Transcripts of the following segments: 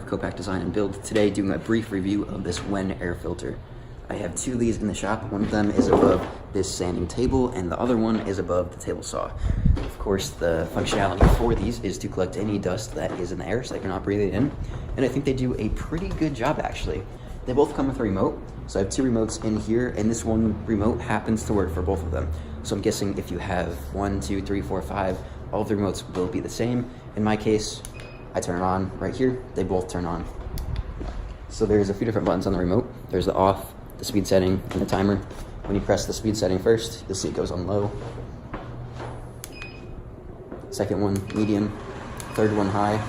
Kopac Design Build. Today doing a brief review of this Wen Air Filter. I have two of these in the shop. One of them is above this sanding table and the other one is above the table saw. Of course, the functionality for these is to collect any dust that is in the air so they cannot breathe it in. And I think they do a pretty good job actually. They both come with a remote. So I have two remotes in here and this one remote happens to work for both of them. So I'm guessing if you have 1, 2, 3, 4, 5, all of the remotes will be the same. In my case, I turn it on right here, they both turn on. So there's a few different buttons on the remote. There's the off, the speed setting, and the timer. When you press the speed setting first, you'll see it goes on low. Second one, medium. Third one, high.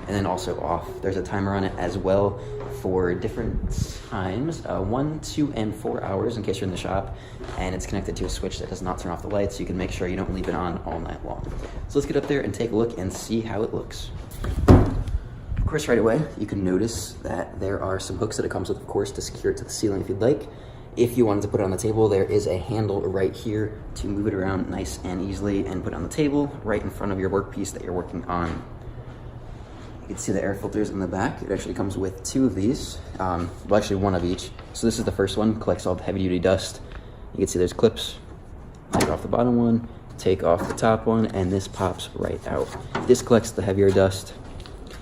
And then also off. There's a timer on it as well for different times, 1, 2, and 4 hours in case you're in the shop, and it's connected to a switch that does not turn off the lights, so you can make sure you don't leave it on all night long. So let's get up there and take a look and see how it looks. Of course, right away, you can notice that there are some hooks that it comes with, of course, to secure it to the ceiling if you'd like. If you wanted to put it on the table, there is a handle right here to move it around nice and easily and put it on the table right in front of your workpiece that you're working on. You can see the air filters in the back. It actually comes with two of these, well actually one of each. So this is the first one, collects all the heavy duty dust. You can see there's clips. Take off the bottom one, take off the top one, and this pops right out. This collects the heavier dust.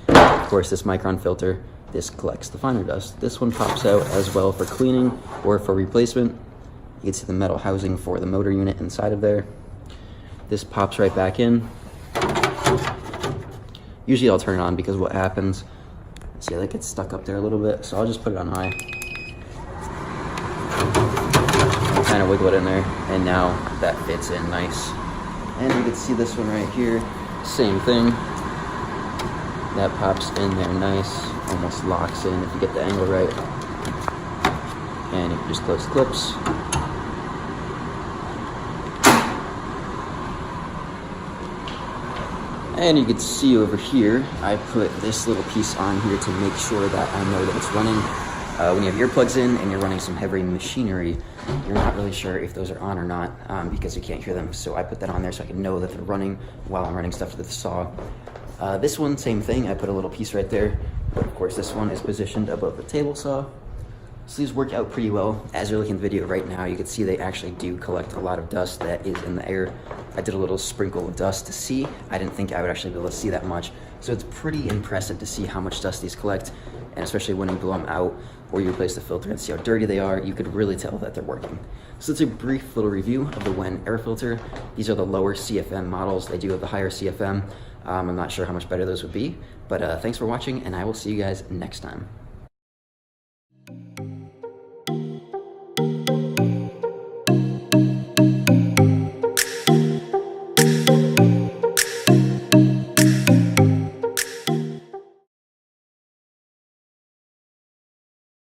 Of course, this micron filter, this collects the finer dust. This one pops out as well for cleaning or for replacement. You can see the metal housing for the motor unit inside of there. This pops right back in. Usually I'll turn it on because what happens, see that gets stuck up there a little bit, so I'll just put it on high. I'll kind of wiggle it in there, and now that fits in nice. And you can see this one right here, same thing. That pops in there nice, almost locks in if you get the angle right. And you can just close the clips. And you can see over here, I put this little piece on here to make sure that I know that it's running. When you have earplugs in and you're running some heavy machinery, you're not really sure if those are on or not because you can't hear them. So I put that on there so I can know that they're running while I'm running stuff to the saw. This one, same thing, I put a little piece right there. But of course this one is positioned above the table saw. So these work out pretty well. As you're looking at the video right now, you can see they actually do collect a lot of dust that is in the air. I did a little sprinkle of dust to see. I didn't think I would actually be able to see that much. So it's pretty impressive to see how much dust these collect, and especially when you blow them out or you replace the filter and see how dirty they are, you could really tell that they're working. So it's a brief little review of the Wen Air Filter. These are the lower CFM models. They do have the higher CFM. I'm not sure how much better those would be, but thanks for watching, and I will see you guys next time.